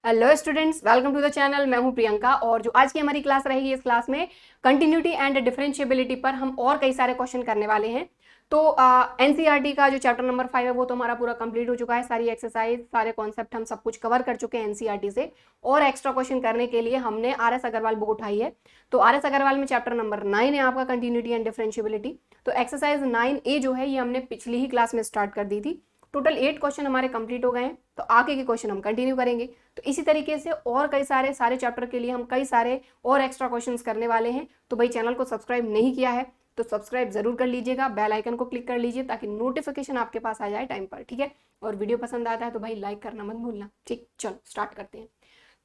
Hello students, welcome to the channel. मैं हूं प्रियंका और जो आज की हमारी क्लास रहेगी, इस क्लास में कंटिन्यूटी एंड डिफरेंशिएबिलिटी पर हम और कई सारे क्वेश्चन करने वाले हैं। तो एनसीईआरटी का जो चैप्टर नंबर 5 है वो तो हमारा पूरा कंप्लीट हो चुका है। सारी एक्सरसाइज, सारे कॉन्सेप्ट हम सब कुछ कवर कर चुके हैं एनसीईआरटी से। और एक्स्ट्रा क्वेश्चन करने के लिए हमने आर.एस. अग्रवाल बुक उठाई है। तो आर.एस. अग्रवाल में चैप्टर नंबर 9 है आपका कंटिन्यूटी एंड डिफरेंशिएबिलिटी। तो एक्सरसाइज 9A जो है ये हमने पिछली ही क्लास में स्टार्ट कर दी थी। टोटल 8 क्वेश्चन हमारे कंप्लीट हो गए हैं। तो आगे के क्वेश्चन हम कंटिन्यू करेंगे। तो इसी तरीके से और कई सारे चैप्टर के लिए हम कई सारे और एक्स्ट्रा क्वेश्चंस करने वाले हैं। तो भाई चैनल को सब्सक्राइब नहीं किया है तो सब्सक्राइब जरूर कर लीजिएगा, बेल आइकन को क्लिक कर लीजिए ताकि नोटिफिकेशन आपके पास आ जाए टाइम पर, ठीक है। और वीडियो पसंद आता है तो भाई लाइक करना मत भूलना, ठीक। चलो स्टार्ट करते हैं।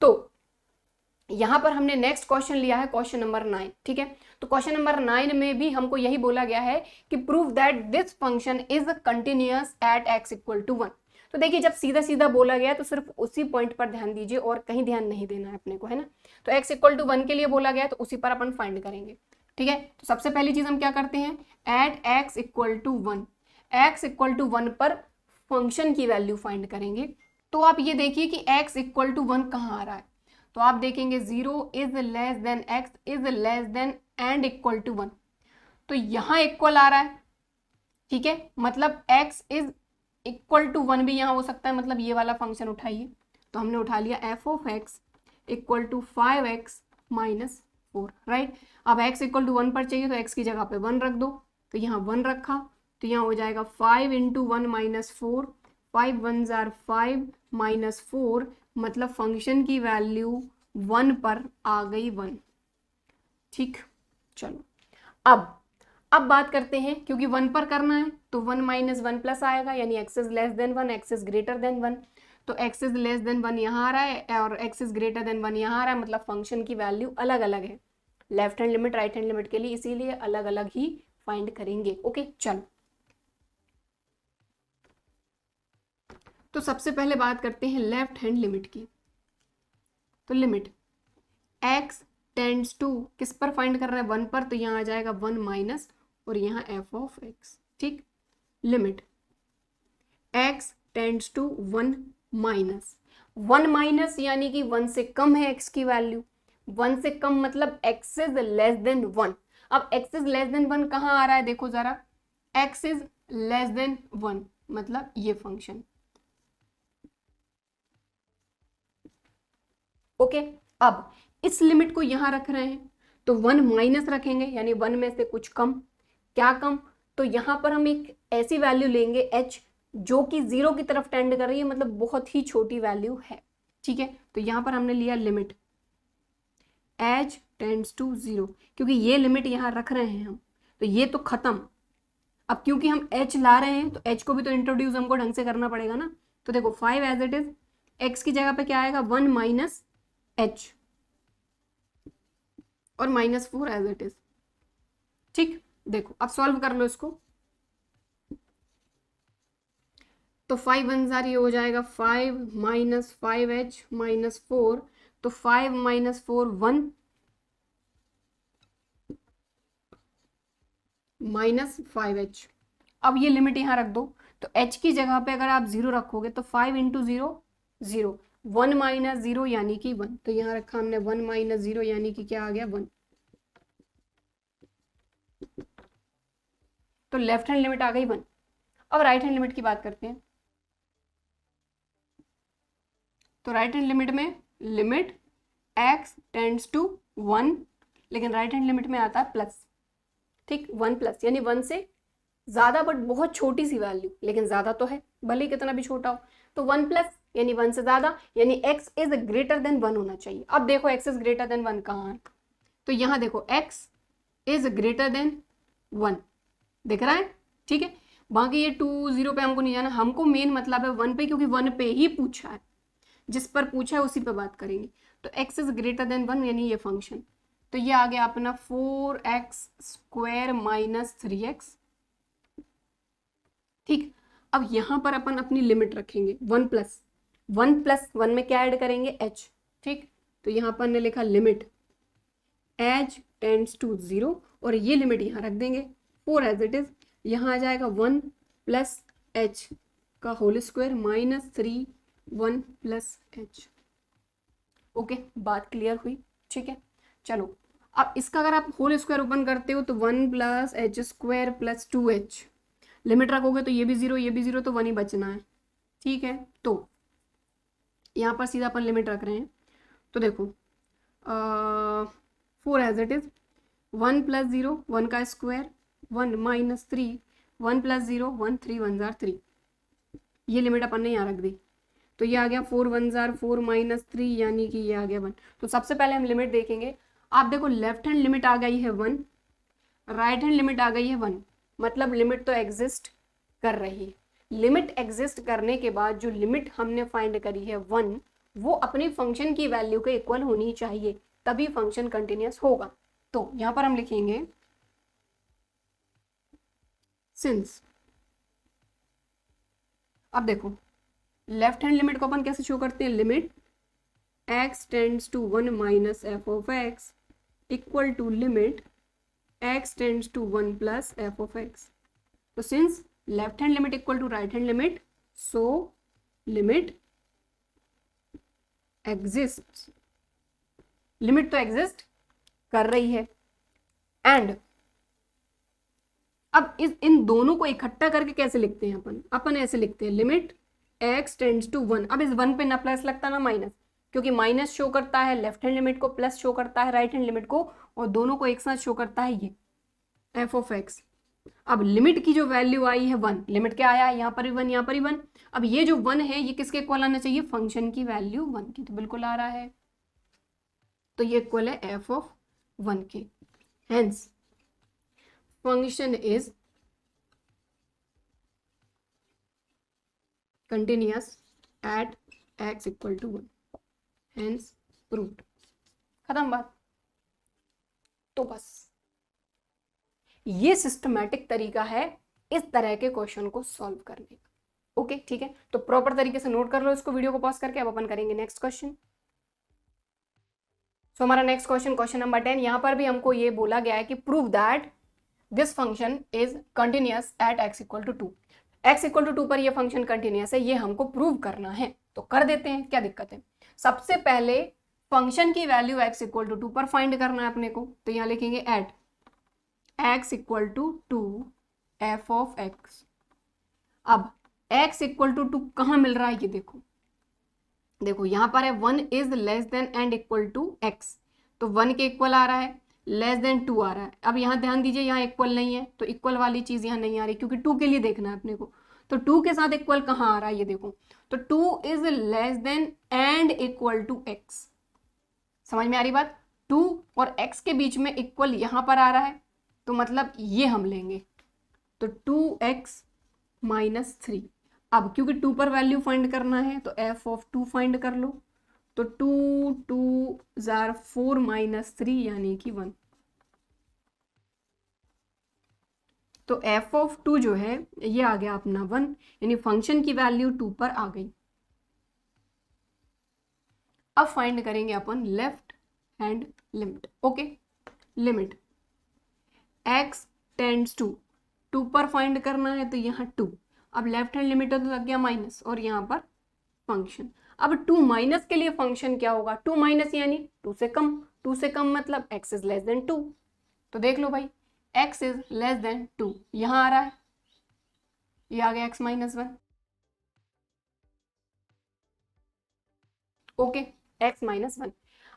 तो यहां पर हमने नेक्स्ट क्वेश्चन लिया है क्वेश्चन नंबर 9, ठीक है। तो क्वेश्चन नंबर 9 में भी हमको यही बोला गया है कि prove that this function is continuous at x equal to 1। तो देखिए, जब सीधा सीधा बोला गया तो सिर्फ उसी पॉइंट पर ध्यान दीजिए और कहीं ध्यान नहीं देना है अपने को, है ना। तो x इक्वल टू 1 के लिए बोला गया तो उसी पर अपन फाइंड करेंगे, ठीक है। तो सबसे पहली चीज हम क्या करते हैं, at x equal to 1, x equal to 1 पर फंक्शन की वैल्यू फाइंड करेंगे। तो आप ये देखिए कि x इक्वल टू 1 कहाँ आ रहा है। तो आप देखेंगे 0 is less than x is less than and equal to 1। तो यहां इक्वल आ रहा है, ठीक है। मतलब x इज इक्वल टू 1 भी यहां हो सकता है। मतलब ये वाला फंक्शन उठाइए। तो हमने उठा लिया f of x equal to 5x minus 4, right. अब x इक्वल टू 1 पर चाहिए तो x की जगह पे 1 रख दो। तो यहाँ 1 रखा तो यहाँ हो जाएगा 5 इंटू 1 माइनस 4, 5 1 जार 5 माइनस 4, मतलब फंक्शन की वैल्यू 1 पर आ गई 1, ठीक। चलो अब बात करते हैं, क्योंकि 1 पर करना है तो 1 माइनस 1 प्लस आएगा, यानी x is less then 1, x is greater then 1। तो एक्स इज लेस देन 1 यहाँ आ रहा है और एक्स इज ग्रेटर देन 1 यहाँ आ रहा है। मतलब फंक्शन की वैल्यू अलग अलग है, left hand limit right hand limit के लिए, इसीलिए अलग अलग ही फाइंड करेंगे। ओके चलो, तो सबसे पहले बात करते हैं लेफ्ट हैंड लिमिट की। तो लिमिट x टेंड्स टू किस पर फाइंड कर रहा है, 1 पर। तो यहाँ आ जाएगा 1 माइनस और यहाँ f ऑफ x, ठीक। Limit x tends to 1 minus, 1 minus यानी कि 1 से कम है x की वैल्यू। 1 से कम मतलब x इज लेस देन 1। अब x इज लेस देन 1 कहाँ आ रहा है, देखो जरा, x इज लेस देन 1 मतलब ये फंक्शन, ओके। अब इस लिमिट को यहां रख रहे हैं तो 1 माइनस रखेंगे, यानी 1 में से कुछ कम। क्या कम, तो यहां पर हम एक ऐसी वैल्यू लेंगे h जो कि 0 की तरफ टेंड कर रही है, मतलब बहुत ही छोटी वैल्यू है, ठीक है। तो यहां पर हमने लिया लिमिट h टेंड्स टू 0, क्योंकि ये लिमिट यहां रख रहे हैं हम, तो ये तो खत्म। अब क्योंकि हम h ला रहे हैं तो h को भी तो इंट्रोड्यूस हमको ढंग से करना पड़ेगा ना। तो देखो 5 एज इट इज, x की जगह पे क्या आएगा, 1 माइनस h और माइनस 4 एज इट इज, ठीक। देखो अब सॉल्व कर लो इसको। तो 5 1 जार ये हो जाएगा 5 माइनस 5h माइनस 4। तो 5 माइनस 4 1 माइनस 5h। अब ये लिमिट यहां रख दो। तो h की जगह पे अगर आप 0 रखोगे तो 5 इंटू 0 0, 1 माइनस 0 यानी कि 1। तो यहां रखा हमने 1 माइनस 0 यानी कि क्या आ गया, 1। तो लेफ्ट हैंड लिमिट आ गई 1। अब राइट हैंड लिमिट की बात करते हैं। तो राइट हैंड लिमिट में लिमिट x टेंड्स टू 1, लेकिन राइट हैंड लिमिट में आता है प्लस, ठीक। 1 प्लस यानी 1 से ज्यादा, बट बहुत छोटी सी वैल्यू, लेकिन ज्यादा तो है भले ही कितना भी छोटा हो। तो 1 प्लस यानी 1 से ज्यादा, यानी x इज ग्रेटर देन 1 होना चाहिए। अब देखो x इज ग्रेटर देन 1 कहाँ है, तो यहां देखो x इज ग्रेटर देन 1 दिख रहा है, ठीक है। बाकी ये 2 0 पे हमको नहीं जाना, हमको मेन मतलब है 1 पे, क्योंकि 1 पे ही पूछा है, जिस पर पूछा है उसी पे बात करेंगे। तो x इज ग्रेटर देन 1 यानी ये फंक्शन। तो ये आ गया अपना 4x स्क्वायर माइनस 3x, ठीक। अब यहां पर अपन अपनी लिमिट रखेंगे 1 प्लस 1 प्लस 1 में क्या ऐड करेंगे, h, ठीक। तो यहां पर ने लिखा लिमिट h टेंड्स टू 0 और ये लिमिट यहां रख देंगे 4 एज इट इज। यहां आ जाएगा 1 प्लस h का whole square minus 3 1 plus h, okay, बात क्लियर हुई, ठीक है। चलो अब इसका अगर आप होल स्क्वायर ओपन करते हो तो 1 plus H square plus 2h, limit रखोगे तो ये भी जीरो ये भी जीरो, तो 1 ही बचना है, ठीक है। तो यहाँ पर सीधा अपन लिमिट रख रहे हैं, तो देखो 4 एज इट इज, 1 प्लस 0 1 का स्क्वायर, 1 माइनस 3, 1 प्लस 0 1, 3 1 जार 3, ये लिमिट अपन ने यहाँ रख दी। तो ये आ गया 4 1 जार 4 माइनस 3, यानी कि ये आ गया 1। तो सबसे पहले हम लिमिट देखेंगे। आप देखो लेफ्ट हैंड लिमिट आ गई है 1, राइट हैंड लिमिट आ गई है 1, मतलब लिमिट तो एग्जिस्ट कर रही है। लिमिट एग्जिस्ट करने के बाद जो लिमिट हमने फाइंड करी है 1, वो अपनी फंक्शन की वैल्यू के इक्वल होनी चाहिए, तभी फंक्शन कंटिन्यूअस होगा। तो यहां पर हम लिखेंगे सिंस, अब देखो लेफ्ट हैंड लिमिट को अपन कैसे शो करते हैं, limit x tends to 1 minus f of x equal to limit x tends to 1 plus f of x. तो since left hand limit equal to right hand limit, so limit exist, limit तो exist कर रही है। And अब इन दोनों को इकट्ठा करके कैसे लिखते हैं अपन ऐसे लिखते हैं लिमिट x टेंड्स टू 1। अब इस 1 पे ना प्लस लगता ना माइनस, क्योंकि माइनस शो करता है लेफ्ट हैंड लिमिट को, प्लस शो करता है राइट हैंड लिमिट को, और दोनों को एक साथ शो करता है ये एफ ऑफ एक्स। अब लिमिट की जो वैल्यू आई है 1, लिमिट क्या आया है, यहाँ पर भी 1 यहाँ पर भी 1। अब ये जो 1 है ये किसके इक्वल आना चाहिए, फंक्शन की वैल्यू 1 की, तो बिल्कुल आ रहा है। तो ये इक्वल है एफ ऑफ 1 के, hence function is continuous at x equal to 1, hence proved। खत्म बात। तो बस ये सिस्टमैटिक तरीका है इस तरह के क्वेश्चन को सॉल्व करने का। ओके ठीक है, तो प्रॉपर तरीके से नोट कर लो इसको, वीडियो को पॉज करके। अब अपन करेंगे नेक्स्ट क्वेश्चन। सो हमारा नेक्स्ट क्वेश्चन नंबर 10, यहां पर भी हमको ये बोला गया है कि prove that this function is continuous at x equal to 2। x equal to 2 पर ये फंक्शन कंटिन्यूअस है, ये हमको प्रूव करना है। तो कर देते हैं, क्या दिक्कत है। सबसे पहले फंक्शन की वैल्यू x इक्वल टू 2 पर फाइंड करना है अपने को, तो यहां लिखेंगे at x equal to 2 F of x। अब x इक्वल टू 2 कहां मिल रहा है, ये देखो, देखो यहां पर है 1 is less than and equal to x, तो 1 के इक्वल आ रहा है, लेस देन 2 आ रहा है। अब यहाँ ध्यान दीजिए, यहाँ इक्वल नहीं है, तो इक्वल वाली चीज यहाँ नहीं आ रही, क्योंकि 2 के लिए देखना है अपने को। तो 2 के साथ इक्वल कहाँ आ रहा है, ये देखो, तो 2 is less than and equal to x। समझ में आ रही बात, 2 और x के बीच में इक्वल यहाँ पर आ रहा है, तो मतलब ये हम लेंगे, तो 2x माइनस 3। अब क्योंकि 2 पर वैल्यू फाइंड करना है, तो f ऑफ 2 फाइंड कर लो, तो 2 2 जार 4 माइनस 3 यानी कि 1। तो f ऑफ 2 जो है ये आ गया अपना 1, यानी फंक्शन की वैल्यू 2 पर आ गई। अब फाइंड करेंगे अपन left hand limit. Okay, limit x tends to 2 पर फाइंड करना है, तो यहाँ 2। अब लेफ्ट हैंड लिमिट तो लग गया माइनस, और यहाँ पर फंक्शन। अब 2 माइनस के लिए फंक्शन क्या होगा, 2 माइनस यानी 2 से कम, 2 से कम मतलब x इज लेस देन 2। तो देख लो भाई, x इज लेस देन 2 यहां आ रहा है, ये आ गया x minus 1। Okay, x minus 1।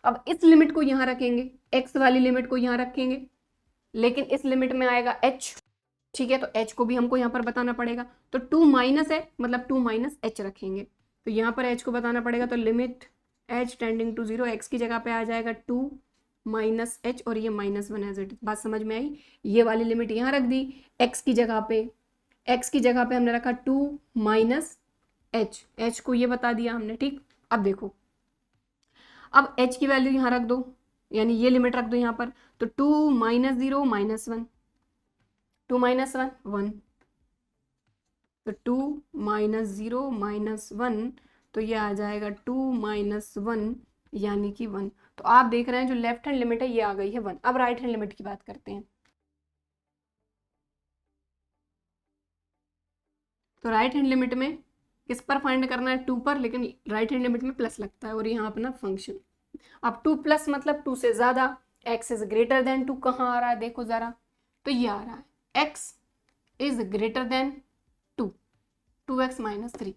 अब इस लिमिट को यहां रखेंगे, x वाली लिमिट को यहां रखेंगे, लेकिन इस लिमिट में आएगा h, ठीक है, तो h को भी हमको यहाँ पर बताना पड़ेगा। तो 2 माइनस है, मतलब 2 माइनस h रखेंगे, तो यहाँ पर h को बताना पड़ेगा, तो limit h tending to 0, x की जगह पे आ जाएगा 2 माइनस h, और ये माइनस 1 एज इट। बात समझ में आई, ये वाली लिमिट यहाँ रख दी, x की जगह पे हमने रखा 2 माइनस h को ये बता दिया हमने, ठीक। अब देखो, अब h की वैल्यू यहाँ रख दो, यानी ये लिमिट रख दो यहाँ पर, तो 2 माइनस 0 माइनस 1, 2 माइनस 1 1, तो 2 माइनस 0 माइनस 1, तो ये आ जाएगा 2 माइनस 1 यानी कि 1। तो आप देख रहे हैं जो लेफ्ट हैंड लिमिट है ये आ गई है 1। अब राइट हैंड लिमिट की बात करते हैं। तो राइट हैंड लिमिट में किस पर फाइंड करना है, 2 पर, लेकिन राइट हैंड लिमिट में प्लस लगता है, और यहाँ अपना फंक्शन अब 2 प्लस मतलब 2 से ज्यादा, x इज ग्रेटर देन 2 कहाँ आ रहा है देखो जरा, तो ये आ रहा है x is greater then 2, 2x minus 3।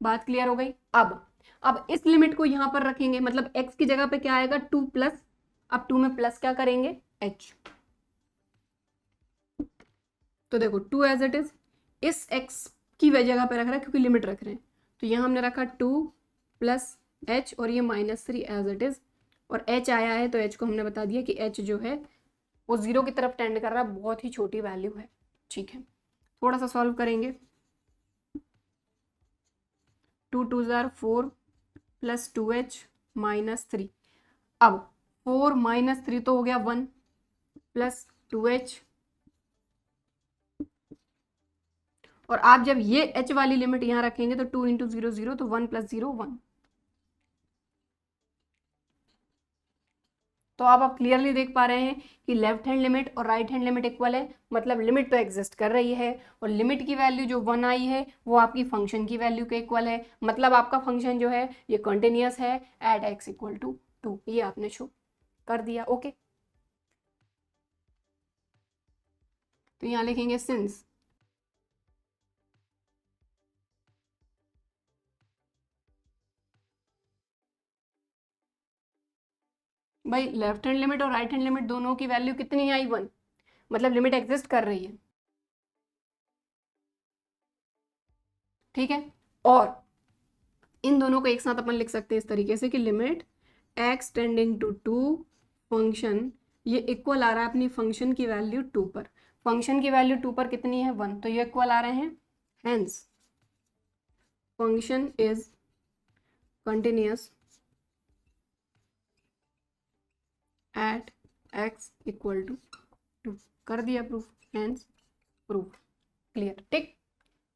बात क्लियर हो गई। अब इस लिमिट को यहां पर रखेंगे, मतलब x की जगह पे क्या आएगा 2 प्लस, अब 2 में प्लस क्या करेंगे h, तो देखो 2 एज इट इज, इस x की जगह पे रख रहा है क्योंकि लिमिट रख रहे हैं, तो यहां हमने रखा 2 प्लस h और ये माइनस 3 एज इट इज, और h आया है तो h को हमने बता दिया कि h जो है वो 0 की तरफ टेंड कर रहा है, बहुत ही छोटी वैल्यू है। ठीक है, थोड़ा सा सॉल्व करेंगे। 2 2 जार 4 प्लस 2h माइनस 3, अब 4 माइनस 3 तो हो गया 1 प्लस 2h, और आप जब ये h वाली लिमिट यहां रखेंगे तो 2 इंटू 0 0, तो 1 प्लस 0 1। तो आप क्लियरली देख पा रहे हैं कि लेफ्ट हैंड लिमिट और राइट हैंड लिमिट इक्वल है, मतलब लिमिट तो एग्जिस्ट कर रही है, और लिमिट की वैल्यू जो 1 आई है वो आपकी फंक्शन की वैल्यू के इक्वल है, मतलब आपका फंक्शन जो है ये कंटिन्यूअस है एट x इक्वल टू 2। ये आपने शो कर दिया। ओके, तो यहाँ लिखेंगे सिंस भाई लेफ्ट हैंड लिमिट और राइट हैंड लिमिट दोनों की वैल्यू कितनी आई 1, मतलब लिमिट एग्जिस्ट कर रही है। ठीक है, और इन दोनों को एक साथ अपन लिख सकते हैं इस तरीके से कि limit x tending to 2 function, ये इक्वल आ रहा है अपनी फंक्शन की वैल्यू 2 पर, फंक्शन की वैल्यू 2 पर कितनी है 1, तो ये इक्वल आ रहे हैं, hence function is continuous at x equal to 2। कर दिया प्रूफ, हेंस प्रूफ। क्लियर, ठीक।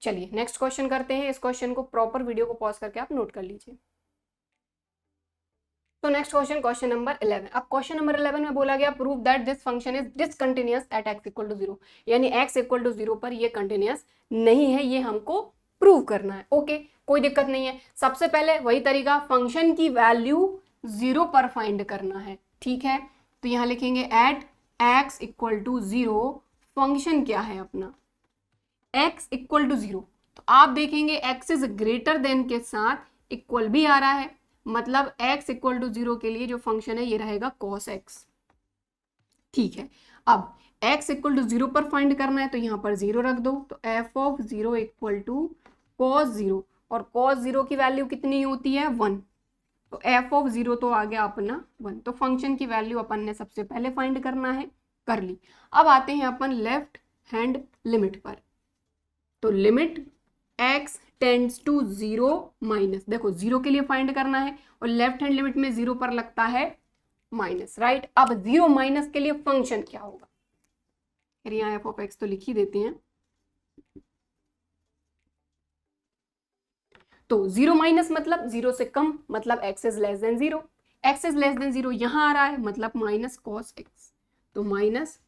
चलिए नेक्स्ट क्वेश्चन करते हैं। इस क्वेश्चन को प्रॉपर वीडियो को पॉज करके आप नोट कर लीजिए। तो नेक्स्ट क्वेश्चन, क्वेश्चन नंबर 11। अब क्वेश्चन नंबर 11 में बोला गया prove that this function is discontinuous at x equal to 0, यानी x इक्वल टू 0 पर ये कंटिन्यूअस नहीं है, ये हमको प्रूव करना है। ओके, कोई दिक्कत नहीं है। सबसे पहले वही तरीका, फंक्शन की वैल्यू 0 पर फाइंड करना है। ठीक है, तो यहां लिखेंगे at x equal to 0, function क्या है अपना x इक्वल टू 0, तो आप देखेंगे x इज ग्रेटर देन के साथ इक्वल भी आ रहा है, मतलब x इक्वल टू 0 के लिए जो फंक्शन है ये रहेगा cos x। ठीक है, अब x इक्वल टू 0 पर फाइंड करना है तो यहां पर 0 रख दो, तो f of 0 equal to cos 0, और cos 0 की वैल्यू कितनी होती है 1, तो f ऑफ 0 तो आ गया अपना 1, तो फंक्शन की वैल्यू अपन ने सबसे पहले फाइंड करना है, कर ली। अब आते हैं अपन लेफ्ट हैंड लिमिट पर, तो limit x tends to 0 minus, देखो 0 के लिए फाइंड करना है और लेफ्ट हैंड लिमिट में 0 पर लगता है माइनस, राइट। अब 0 माइनस के लिए फंक्शन क्या होगा, फिर यहाँ एफ ऑफ एक्स तो लिख ही देते हैं, तो 0 माइनस मतलब 0 से कम, मतलब x is less then 0, x is less then 0 यहां आ रहा है, मतलब माइनस कॉस एक्स, तो माइनस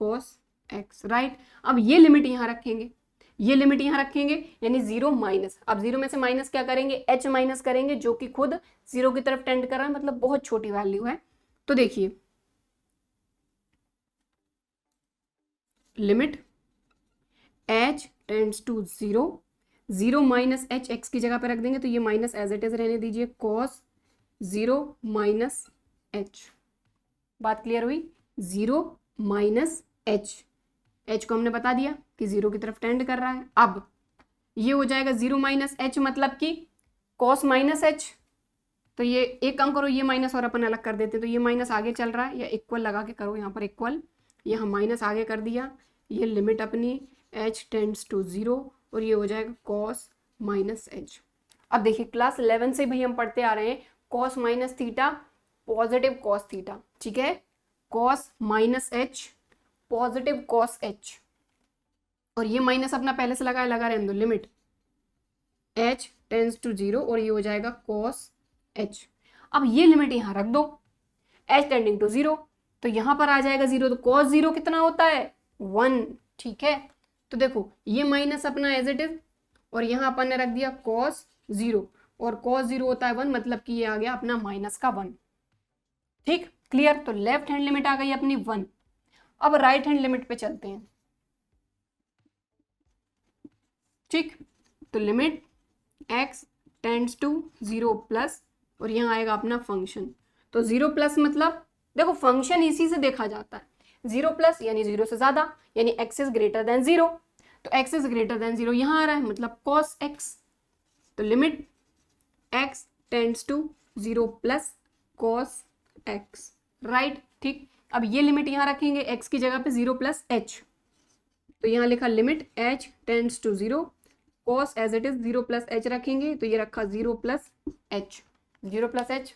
कॉस एक्स, राइट। अब ये लिमिट यहां रखेंगे, ये लिमिट यहां रखेंगे, यानी 0 माइनस, अब 0 में से माइनस क्या करेंगे h माइनस करेंगे, जो कि खुद 0 की तरफ टेंड कर रहा है, मतलब बहुत छोटी वैल्यू है। तो देखिए limit h tends to 0, 0 minus h x की जगह पर रख देंगे, तो ये माइनस एज इट इज रहने दीजिए, cos 0 माइनस h। बात क्लियर हुई, 0 माइनस h को हमने बता दिया कि 0 की तरफ टेंड कर रहा है। अब ये हो जाएगा 0 माइनस h, मतलब कि cos माइनस h, तो ये एक काम करो, ये माइनस और अपन अलग कर देते हैं, तो ये माइनस आगे चल रहा है, या इक्वल लगा के करो, यहाँ पर इक्वल, यहाँ माइनस आगे कर दिया, ये लिमिट अपनी h टेंड्स टू 0, और ये हो जाएगा cos माइनस h। अब देखिए क्लास 11 से भाई हम पढ़ते आ रहे हैं cos minus theta positive cos theta, ठीक है, cos minus h positive cos h, और ये माइनस अपना पहले से लगा रहने दो, लिमिट h टेंड्स टू 0, और ये हो जाएगा cos h। अब ये लिमिट यहां रख दो, h टेंडिंग टू 0, तो यहां पर आ जाएगा 0, तो cos 0 कितना होता है 1, ठीक है। तो देखो ये माइनस अपना एज इट इज, और यहां अपन ने रख दिया cos 0 और कॉस 0 होता है 1, मतलब कि ये आ गया अपना माइनस का 1। ठीक, क्लियर। तो लेफ्ट हैंड लिमिट आ गई अपनी 1। अब राइट हैंड लिमिट पे चलते हैं। ठीक, तो limit x tends to 0 plus, और यहाँ आएगा अपना फंक्शन। तो 0 प्लस मतलब देखो फंक्शन इसी से देखा जाता है, 0 प्लस यानी 0 से ज्यादा, यानी x इज ग्रेटर देन 0। तो x इज ग्रेटर देन 0 यहाँ आ रहा है, मतलब cos x। तो limit x tends to 0 plus cos x, right. ठीक, अब ये लिमिट यहाँ रखेंगे x की जगह पे 0 प्लस h। तो यहाँ लिखा limit h tends to 0 cos as it is 0 plus h रखेंगे, तो ये रखा 0 plus h, 0 plus h,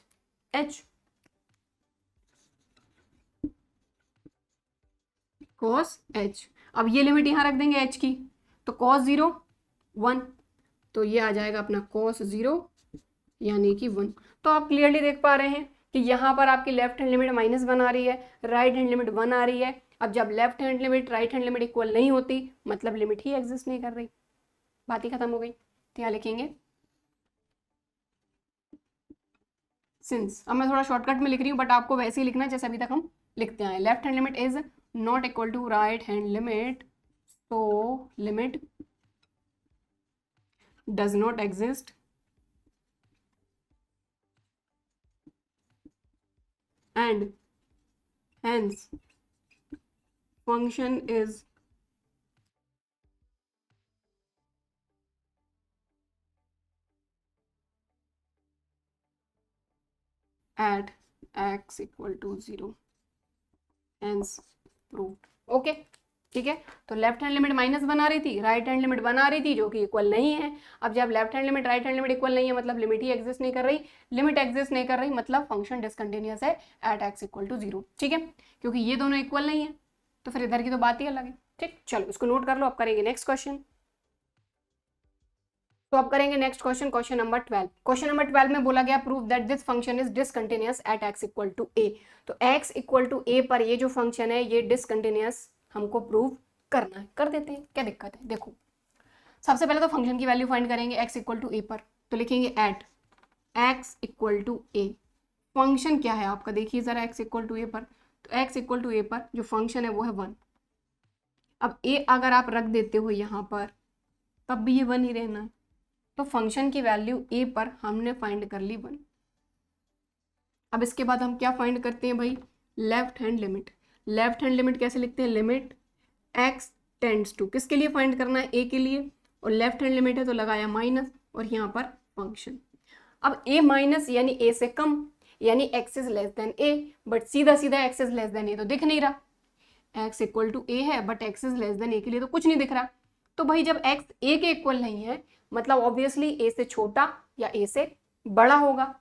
h cos h। अब ये लिमिट यहाँ रख देंगे h की, तो cos 0 1, तो ये आ जाएगा अपना cos 0 यानी कि 1। तो आप क्लियरली देख पा रहे हैं कि यहाँ पर आपकी लेफ्ट हैंड लिमिट -1 आ रही है, राइट हैंड लिमिट 1 आ रही है। अब जब left hand limit right hand limit equal नहीं होती, मतलब लिमिट ही एग्जिस्ट नहीं कर रही, बात ही खत्म हो गई। तो यहाँ लिखेंगे सिंस। अब मैं थोड़ा शॉर्टकट में लिख रही हूँ, बट आपको वैसे ही लिखना है जैसे अभी तक हम लिखते हैं। Left hand limit is not equal to right hand limit, तो limit does not exist and hence function is at x equal to 0, hence proved। Okay, ठीक है। तो लेफ्ट हैंड लिमिट -1 आ रही थी, राइट हैंड लिमिट 1 आ रही थी, जो कि इक्वल नहीं है। अब जब left hand limit right hand limit equal नहीं है, मतलब लिमिट ही एग्जिस्ट नहीं कर रही। लिमिट एग्जिस्ट नहीं कर रही मतलब फंक्शन डिसकंटिन्यूअस है एट x इक्वल टू 0। ठीक है, क्योंकि ये दोनों इक्वल नहीं है, तो फिर इधर की तो बात ही अलग है। ठीक, चलो इसको नोट कर लो। अब करेंगे नेक्स्ट क्वेश्चन। तो अब करेंगे next question, question number 12। Question number 12 में बोला गया prove that this function is discontinuous at x equal to a। तो x इक्वल टू a पर ये जो फंक्शन है ये डिसकंटिन्यूअस हमको प्रूव करना है। कर देते हैं, क्या दिक्कत है। देखो सबसे पहले तो फंक्शन की वैल्यू फाइंड करेंगे x इक्वल टू a पर। तो लिखेंगे at x equal to a। Function क्या है आपका, देखिए जरा x इक्वल टू a पर। तो x इक्वल टू a पर जो फंक्शन है वो है 1। अब a अगर आप रख देते हो यहाँ पर, तब भी ये 1 ही रहना है। तो फंक्शन की वैल्यू a पर हमने फाइंड कर ली 1। अब इसके बाद हम क्या फाइंड करते हैं भाई, left hand limit. Left hand limit कैसे लिखते हैं, लिमिट x टेंड्स टू, किसके लिए फाइंड करना है, a के लिए, और लेफ्ट हैंड लिमिट है तो लगाया माइनस, और यहाँ पर फंक्शन। अब a माइनस यानी a से कम, यानी x is less then a, but सीधा सीधा x is less then a तो दिख नहीं रहा। x इक्वल टू a है but x is less then a के लिए तो कुछ नहीं दिख रहा। तो भाई जब x a के इक्वल नहीं है, मतलब ऑब्वियसली a से छोटा या a से बड़ा होगा।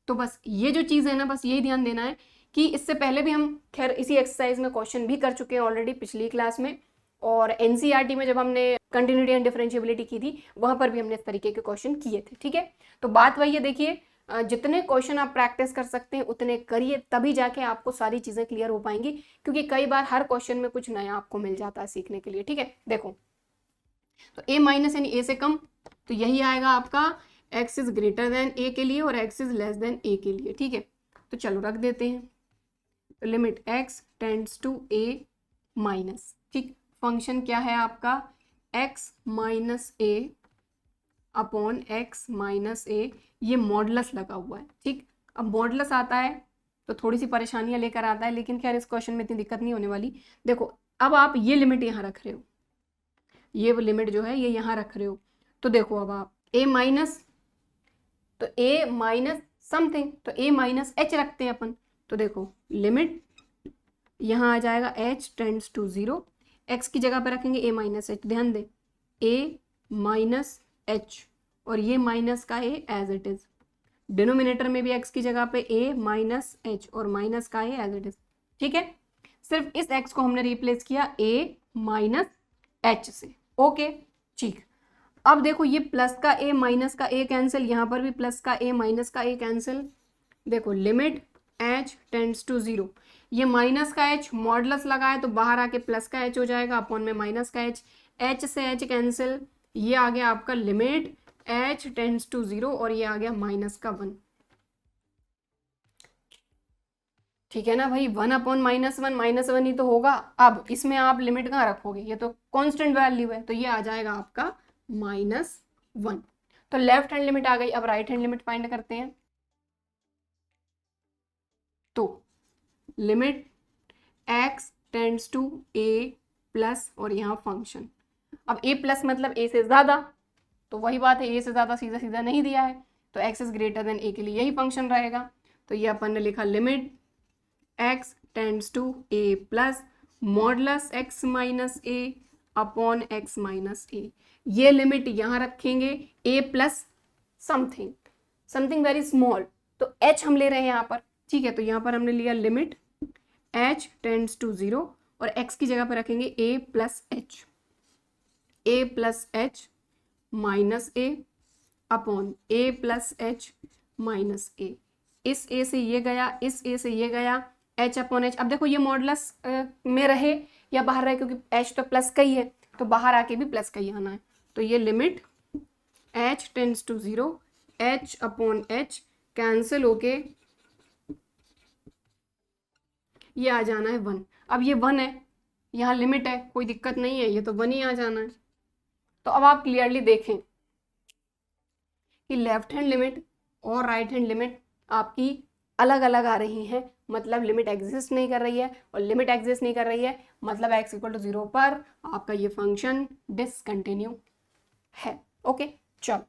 तो बस ये जो चीज़ है ना, बस यही ध्यान देना है कि इससे पहले भी हम खैर इसी एक्सरसाइज में क्वेश्चन भी कर चुके हैं ऑलरेडी पिछली क्लास में, और एनसीईआरटी में जब हमने कंटिन्यूटी एंड डिफरेंशिएबिलिटी की थी वहां पर भी हमने इस तरीके के क्वेश्चन किए थे। ठीक है, तो बात वही है, देखिए जितने क्वेश्चन आप प्रैक्टिस कर सकते हैं उतने करिए, तभी जाके आपको सारी चीज़ें क्लियर हो पाएंगी, क्योंकि कई बार हर क्वेश्चन में कुछ नया आपको मिल जाता है सीखने के लिए। ठीक है, देखो तो a माइनस यानी a से कम, तो यही आएगा आपका x is greater then a के लिए और x is less then a के लिए। ठीक है, तो चलो रख देते हैं। तो limit x tends to a minus, ठीक, फंक्शन क्या है आपका x minus a upon x minus a, ये मॉडुलस लगा हुआ है। ठीक, अब मॉडुलस आता है तो थोड़ी सी परेशानियां लेकर आता है, लेकिन खैर इस क्वेश्चन में इतनी दिक्कत नहीं होने वाली। देखो अब आप ये लिमिट यहाँ रख रहे हो, ये लिमिट जो है ये यहाँ रख रहे हो, तो देखो अब आप a माइनस, तो a माइनस समथिंग, तो a माइनस h रखते हैं अपन। तो देखो लिमिट यहाँ आ जाएगा h टेंड्स टू 0, x की जगह पे रखेंगे a माइनस h। ध्यान दे a माइनस h, और ये माइनस का a as it is, denominator में भी x की जगह पे a माइनस h और माइनस का a एज इट इज। ठीक है, सिर्फ इस x को हमने रिप्लेस किया a माइनस h से। ओके ठीक, अब देखो ये प्लस का a माइनस का a कैंसिल, यहाँ पर भी प्लस का a माइनस का a कैंसिल। देखो लिमिट h टेंड्स टू 0, ये माइनस का h मॉडुलस लगा है तो बाहर आके प्लस का h हो जाएगा, अपॉन में माइनस का h, h से h कैंसिल, ये आ गया आपका लिमिट h टेंड्स टू 0 और ये आ गया माइनस का 1। ठीक है ना भाई, 1 अपॉन -1 ही तो होगा। अब इसमें आप लिमिट कहाँ रखोगे, ये तो कांस्टेंट वैल्यू है, तो ये आ जाएगा आपका -1। तो लेफ्ट हैंड लिमिट आ गई। अब राइट हैंड लिमिट फाइंड करते हैं। तो limit x tends to a plus और यहाँ फंक्शन। अब a प्लस मतलब a से ज़्यादा, तो वही बात है, a से ज़्यादा सीधा सीधा नहीं दिया है, तो x is greater then a के लिए यही फंक्शन रहेगा। तो ये अपन ने लिखा limit x tends to a plus modulus x minus a upon x minus a। ये लिमिट यहाँ रखेंगे a plus something very small, तो h हम ले रहे हैं यहाँ पर। ठीक है, तो यहाँ पर हमने लिया लिमिट h टेंड्स टू 0 और x की जगह पर रखेंगे a plus h minus a upon a plus h minus a। इस a से ये गया, इस a से ये गया, h अपॉन h। अब देखो ये मॉडलस में रहे या बाहर रहे, क्योंकि h तो प्लस का ही है, तो बाहर आके भी प्लस का ही आना है। तो ये limit h tends to 0, h upon h cancel होके ये आ जाना है 1। अब ये 1 है, यहाँ लिमिट है, कोई दिक्कत नहीं है, ये तो 1 ही आ जाना है। तो अब आप क्लियरली देखें कि लेफ्ट हैंड लिमिट और राइट हैंड लिमिट आपकी अलग अलग आ रही हैं, मतलब लिमिट एग्जिस्ट नहीं कर रही है, और लिमिट एग्जिस्ट नहीं कर रही है मतलब x इक्वल टू 0 पर आपका ये फंक्शन डिसकंटिन्यू है। ओके, चलो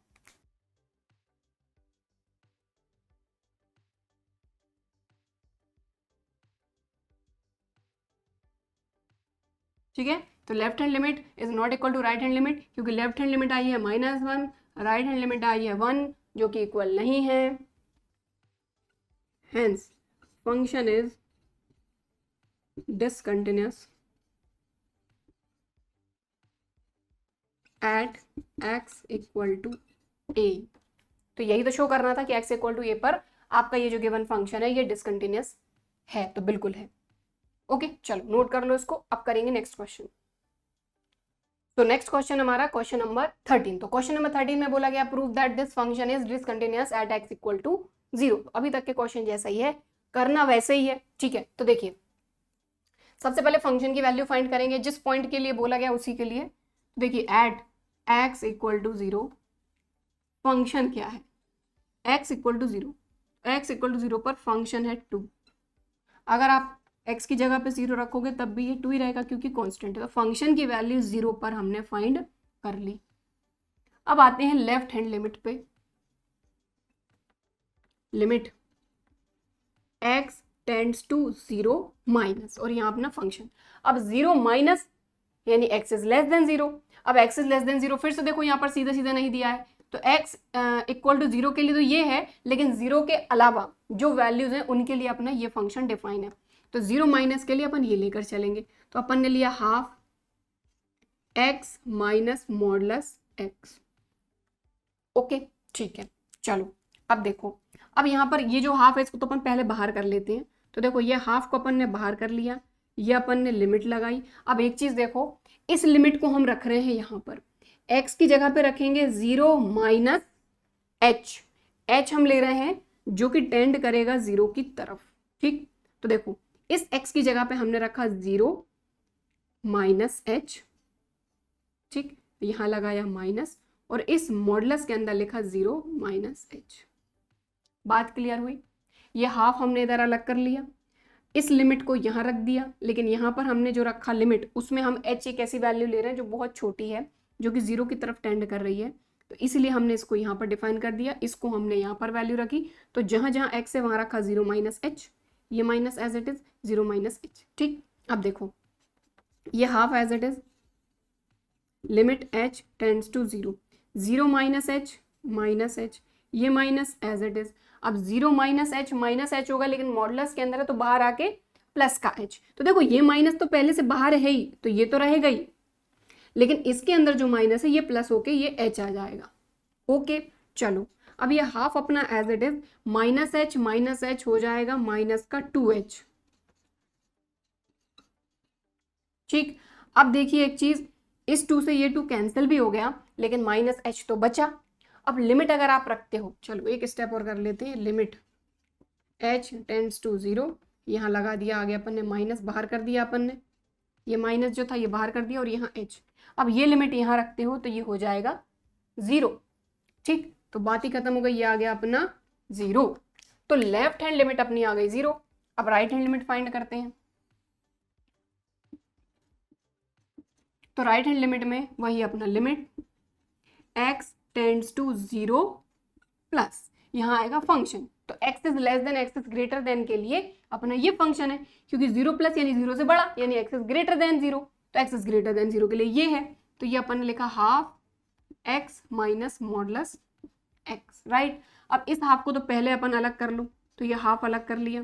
ठीक है। तो left hand limit is not equal to right hand limit, क्योंकि लेफ्ट हैंड लिमिट आई है -1, राइट हैंड लिमिट आई है 1, जो कि इक्वल नहीं है। Hence function is discontinuous at x equal to a। तो यही तो शो करना था कि x इक्वल टू a पर आपका ये जो गिवन फंक्शन है ये डिसकंटिन्यूअस है, तो बिल्कुल है। ओके, चलो नोट कर लो इसको। अब करेंगे नेक्स्ट क्वेश्चन। तो नेक्स्ट क्वेश्चन हमारा क्वेश्चन नंबर 13। तो क्वेश्चन नंबर 13 में बोला गया prove that this function is discontinuous at x equal to 0। अभी तक के क्वेश्चन जैसा ही है, करना वैसे ही है। ठीक है, तो देखिए सबसे पहले फंक्शन की वैल्यू फाइंड करेंगे, जिस पॉइंट के लिए बोला गया उसी के लिए। देखिए at x equal to 0 function क्या है, x equal to 0, x equal to 0 पर फंक्शन है 2। अगर आप x की जगह पे 0 रखोगे तब भी ये 2 ही रहेगा, क्योंकि कांस्टेंट है। तो फंक्शन की वैल्यू 0 पर हमने फाइंड कर ली। अब आते हैं लेफ्ट हैंड लिमिट पे। Limit x tends to 0 minus और यहाँ अपना फंक्शन। अब 0 माइनस यानी x इज लेस देन 0। अब x इज लेस देन 0 फिर से देखो यहाँ पर सीधा सीधा नहीं दिया है, तो x इक्वल टू 0 के लिए तो ये है, लेकिन 0 के अलावा जो वैल्यूज हैं उनके लिए अपना ये फंक्शन डिफाइन है। तो 0 माइनस के लिए अपन ये लेकर चलेंगे। तो अपन ने लिया half x minus modulus x। Okay, ठीक है, चलो अब देखो। अब यहाँ पर ये जो हाफ है इसको तो अपन पहले बाहर कर लेते हैं। तो देखो ये हाफ को अपन ने बाहर कर लिया, ये अपन ने लिमिट लगाई। अब एक चीज देखो, इस लिमिट को हम रख रहे हैं यहाँ पर, x की जगह पे रखेंगे 0 माइनस h हम ले रहे हैं जो कि टेंड करेगा 0 की तरफ। ठीक, तो देखो इस x की जगह पे हमने रखा 0 माइनस h। ठीक, यहाँ लगाया माइनस और इस मॉडलस के अंदर लिखा 0 माइनस h। बात क्लियर हुई? ये हाफ हमने इधर अलग कर लिया, इस लिमिट को यहाँ रख दिया, लेकिन यहाँ पर हमने जो रखा लिमिट उसमें हम h एक ऐसी वैल्यू ले रहे हैं जो बहुत छोटी है, जो कि 0 की तरफ टेंड कर रही है, तो इसलिए हमने इसको यहाँ पर डिफाइन कर दिया। इसको हमने यहाँ पर वैल्यू रखी, तो जहाँ जहाँ x है वहाँ रखा 0 माइनस h, ये minus as it is 0 minus h। ठीक, अब देखो ये half as it is, limit h tends to 0, 0 minus h, ये माइनस एज इट इज। अब 0 माइनस h होगा, लेकिन मॉडुलस के अंदर है तो बाहर आके प्लस का h। तो देखो ये माइनस तो पहले से बाहर है ही, तो ये तो रहेगा ही, लेकिन इसके अंदर जो माइनस है ये प्लस होके ये h आ जाएगा। ओके, चलो अब ये हाफ अपना as it is, minus h हो जाएगा माइनस का 2h। ठीक, अब देखिए एक चीज, इस 2 से ये 2 कैंसिल भी हो गया, लेकिन माइनस h तो बचा। अब लिमिट अगर आप रखते हो, चलो एक स्टेप और कर लेते हैं, लिमिट h टेंड्स टू 0, यहाँ लगा दिया, आगे अपन ने माइनस बाहर कर दिया, अपन ने ये माइनस जो था ये बाहर कर दिया और यहाँ h, अब ये लिमिट यहाँ रखते हो तो ये हो जाएगा 0, ठीक, तो बात ही खत्म हो गई, ये आ गया अपना 0, तो लेफ्ट हैंड लिमिट अपनी आ गई 0। अब राइट हैंड लिमिट फाइंड करते हैं, तो राइट हैंड लिमिट में वही अपना limit x tends to 0 plus यहाँ आएगा फंक्शन, तो x is less than x is greater than के लिए अपना ये फंक्शन है, क्योंकि 0 प्लस यानी 0 से बड़ा, यानी x इज ग्रेटर देन 0, तो x इज ग्रेटर देन 0 के लिए ये है, तो ये अपन ने लिखा half x minus modulus x, right. अब इस हाफ को तो पहले अपन अलग कर लो, तो ये हाफ अलग कर लिया,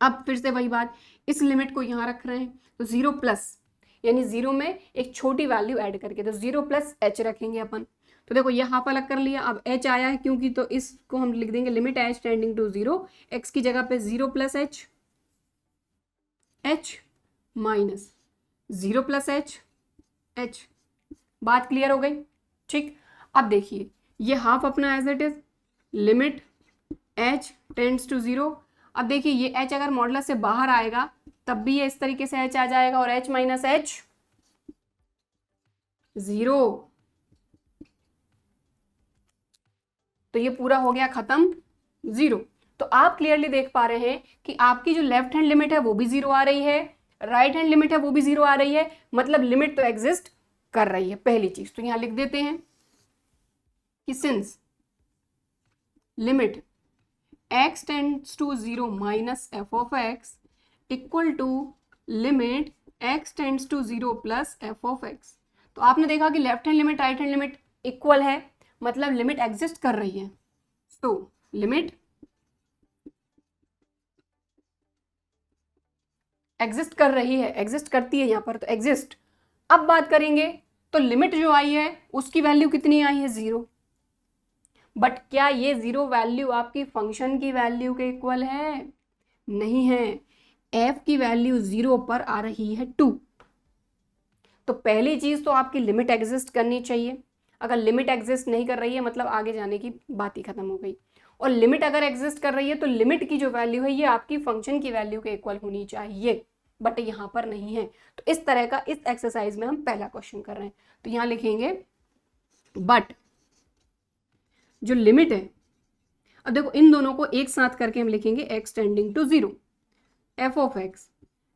अब फिर से वही बात, इस लिमिट को यहाँ रख रहे हैं, तो 0 प्लस यानी 0 में एक छोटी वैल्यू ऐड करके, तो 0 प्लस h रखेंगे अपन, तो देखो ये हाफ अलग कर लिया, अब h आया है क्योंकि, तो इसको हम लिख देंगे limit h tending to 0, x की जगह पे 0 plus h minus 0 plus h, बात क्लियर हो गई, ठीक। अब देखिए ये हाफ अपना as it is limit h tends to 0, अब देखिए ये h अगर मॉडुलस से बाहर आएगा तब भी ये इस तरीके से h आ जाएगा, और h माइनस h 0, तो ये पूरा हो गया खत्म 0। तो आप क्लियरली देख पा रहे हैं कि आपकी जो लेफ्ट हैंड लिमिट है वो भी 0 आ रही है, राइट हैंड लिमिट है वो भी 0 आ रही है, मतलब लिमिट तो एग्जिस्ट कर रही है, पहली चीज तो यहां लिख देते हैं कि since limit x tends to 0 minus f of x equal to limit x tends to 0 plus f of x, तो आपने देखा कि left hand limit right hand limit equal है, मतलब लिमिट एग्जिस्ट कर रही है, तो लिमिट एग्जिस्ट कर रही है, एग्जिस्ट करती है यहाँ पर, तो एग्जिस्ट। अब बात करेंगे तो लिमिट जो आई है उसकी वैल्यू कितनी आई है 0, बट क्या ये 0 वैल्यू आपकी फंक्शन की वैल्यू के इक्वल है? नहीं है, f की वैल्यू 0 पर आ रही है 2, तो पहली चीज तो आपकी लिमिट एग्जिस्ट करनी चाहिए, अगर लिमिट एग्जिस्ट नहीं कर रही है मतलब आगे जाने की बात ही खत्म हो गई, और लिमिट अगर एग्जिस्ट कर रही है तो लिमिट की जो वैल्यू है ये आपकी फंक्शन की वैल्यू के इक्वल होनी चाहिए, बट यहाँ पर नहीं है, तो इस तरह का इस एक्सरसाइज में हम पहला क्वेश्चन कर रहे हैं, तो यहाँ लिखेंगे बट जो लिमिट है, अब देखो इन दोनों को एक साथ करके हम लिखेंगे x tending to 0, f of x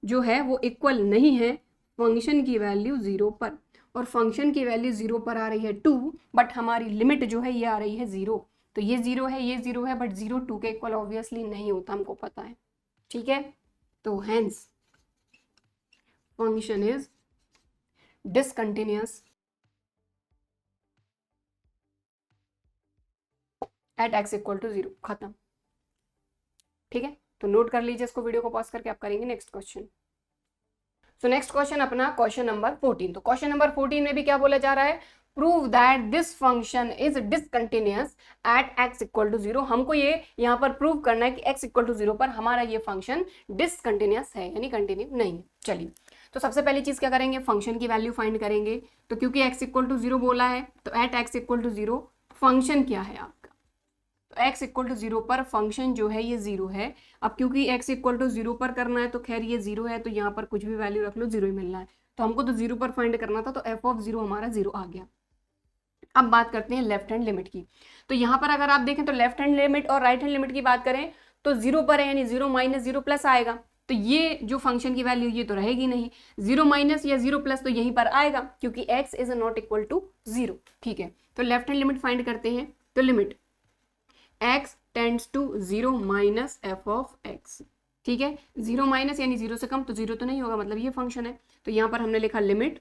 जो है वो इक्वल नहीं है फंक्शन की वैल्यू 0 पर, और फंक्शन की वैल्यू 0 पर आ रही है 2, बट हमारी लिमिट जो है ये आ रही है 0, तो ये 0 है ये 0 है, बट 0 2 के इक्वल ऑब्वियसली नहीं होता, हमको पता है, ठीक है। तो hence function is discontinuous at x equal to 0, खत्म, ठीक है। तो नोट कर लीजिए इसको, वीडियो को पॉज करके आप करेंगे next question. So next question अपना क्वेश्चन नंबर 14, तो क्वेश्चन नंबर 14 में भी क्या बोला जा रहा है, prove that this function is discontinuous at x equal to 0, हमको ये यहाँ पर प्रूव करना है कि x इक्वल टू 0 पर हमारा ये फंक्शन डिसकंटिन्यूअस है, यानी कंटिन्यू नहीं है। चलिए, तो सबसे पहली चीज क्या करेंगे, फंक्शन की वैल्यू फाइंड करेंगे, तो क्योंकि x इक्वल टू 0 बोला है तो at x equal to 0 function क्या है आपका, तो x इक्वल टू 0 पर फंक्शन जो है ये 0 है। अब क्योंकि x इक्वल टू 0 पर करना है तो खैर ये 0 है, तो यहाँ पर कुछ भी वैल्यू रख लो 0 ही मिलना है, तो हमको तो 0 पर फाइंड करना था, तो f ऑफ 0 हमारा 0 आ गया। अब बात करते हैं लेफ्ट हैंड लिमिट की, तो यहाँ पर अगर आप देखें तो लेफ्ट हैंड लिमिट और राइट हैंड लिमिट की बात करें तो 0 पर है, यानी 0 माइनस 0 प्लस आएगा, तो ये जो फंक्शन की वैल्यू ये तो रहेगी नहीं, 0 माइनस या 0 प्लस तो यहीं पर आएगा क्योंकि x is not equal to 0, ठीक है। तो लेफ्ट हैंड लिमिट फाइंड करते हैं, तो limit x tends to 0 minus f of x, ठीक है, 0 माइनस यानी 0 से कम, तो 0 तो नहीं होगा, मतलब ये फंक्शन है, तो यहाँ पर हमने लिखा limit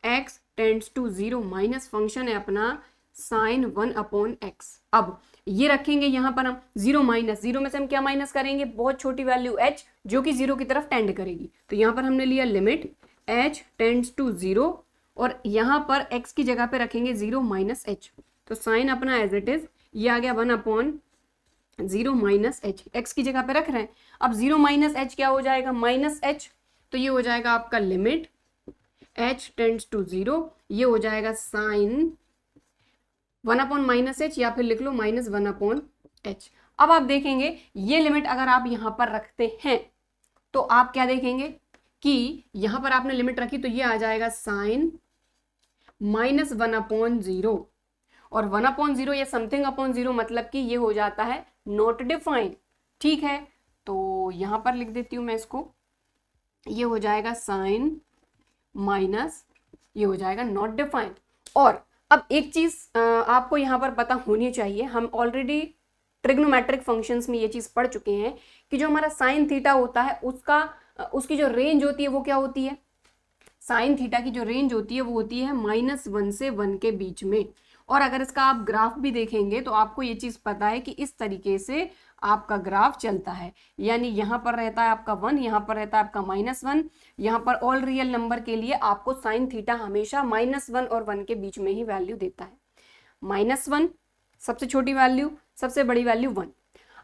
x tends to 0 minus function है अपना साइन 1 अपॉन x। अब ये रखेंगे यहाँ पर हम 0 माइनस, 0 में से हम क्या माइनस करेंगे, बहुत छोटी वैल्यू h जो कि 0 की तरफ टेंड करेगी, तो यहाँ पर हमने लिया लिमिट h टेंड्स टू 0, और यहाँ पर x की जगह पे रखेंगे 0 माइनस h, तो साइन अपना एज इट इज ये आ गया 1 अपॉन 0 माइनस h, x की जगह पे रख रहे हैं। अब 0 माइनस h क्या हो जाएगा, माइनस h, तो ये हो जाएगा आपका लिमिट h टेंड्स टू 0, ये हो जाएगा साइन 1/-h या फिर लिख लो -1/h। अब आप देखेंगे ये लिमिट अगर आप यहां पर रखते हैं तो आप क्या देखेंगे कि यहां पर आपने लिमिट रखी तो ये आ जाएगा साइन -1/0 और 1/0 या समथिंग अपॉन 0 मतलब कि ये हो जाता है नॉट डिफाइंड। ठीक है, तो यहां पर लिख देती हूं मैं इसको, ये हो जाएगा साइन माइनस, ये हो जाएगा नॉट डिफाइंड। और अब एक चीज आपको यहां पर पता होनी चाहिए, हम ऑलरेडी ट्रिग्नोमेट्रिक फंक्शंस में ये चीज पढ़ चुके हैं कि जो हमारा साइन थीटा होता है उसकी जो रेंज होती है वो क्या होती है, साइन थीटा की जो रेंज होती है वो होती है -1 से 1 के बीच में। और अगर इसका आप ग्राफ भी देखेंगे तो आपको ये चीज पता है कि इस तरीके से आपका ग्राफ चलता है, यानी यहां पर रहता है आपका 1, यहां पर रहता है आपका -1, यहां पर ऑल रियल नंबर के लिए आपको साइन थीटा हमेशा -1 और 1 के बीच में ही वैल्यू देता है। -1 सबसे छोटी वैल्यू, सबसे बड़ी वैल्यू 1।